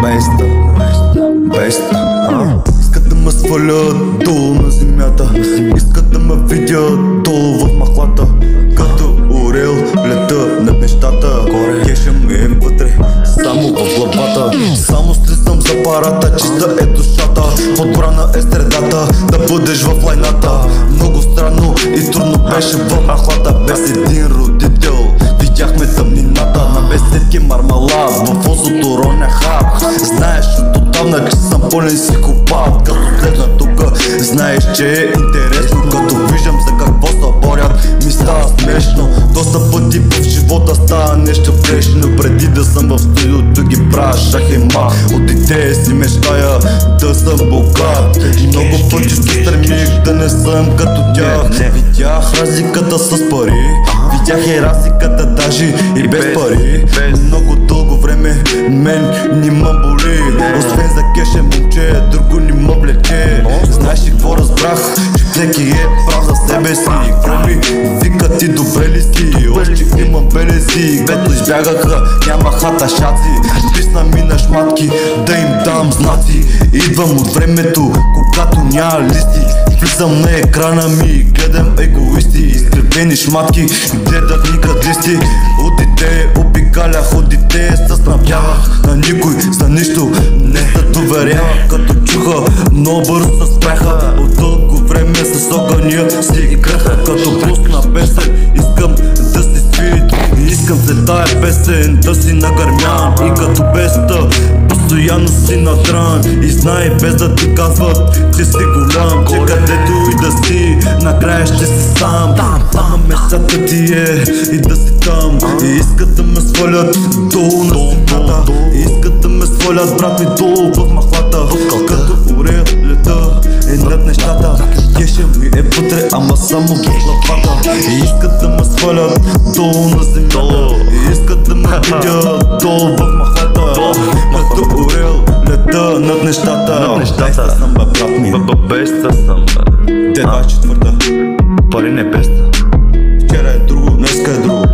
Беста. Искат да ме свалят долу на земята, искат да ме видят долу в махлата. Като орел лета над нещата, кеша ми е вътре, само в главата. Само слизам за парата, чиста е душата, подбрана е средата, да бъдеш в лайната. Много странно и трудно беше в махлата, без един родител видяхме тъмнината. На беседки мармалад, в озото роня хап. Знаеш от отдавна, че съм пълен психопат. Като слезна тука, знаеш, че е интересно. Като виждам за какво се борят, ми става смешно. Доста пъти в живота става нещо грешно. Преди да съм в студиото ги правя шах и мах. От идея си мечтая да съм богат. Много пъти се стремих да не съм като тях. Видях разликата с пари, видях и разликата даже и без пари. Много дълго време мен ни ма боли. Освен за кеше момче, друго ни ма влече. Знаеш ли какво разбрах? Че всеки е прав за себе си. Кроми, викат ти добре ли си? Още имам белези. Като избягаха, няма хата шаци. Писна ми на шматки, да им дам знаци. Идвам от времето, когато няма листи. Влизам на екрана ми, гледам егоисти. Изкривени шматки, гледах никак листи. От идея обикалях, от идея се снабдявах. На никой за нищо не се доверявах. Като чуха, много бързо се спряха. От дълго време с огъня си играха. Като пусна песен, искам да си свит. Искам след тая песен да си нагърмявам. И като беста, постоянно си надран. И знай без да ти казват, че си голям. Че където и да си, накрая ще си сам. Ама мечтата ти е и да си там. И искат да ме свалят долу на земята. И искат да ме свалят, брат ми, долу в махлата. Като орел лета е над нещата. Кеша ми е вътре, ама само в главата. И искат да ме свалят долу на земята. И искат да ме видят долу в махлата. Като орел лета над нещата. Беста съм, бе, брат ми. Беста съм, бе. Те 24-та. Пари не беста. Вчера е друго, днеска е друго.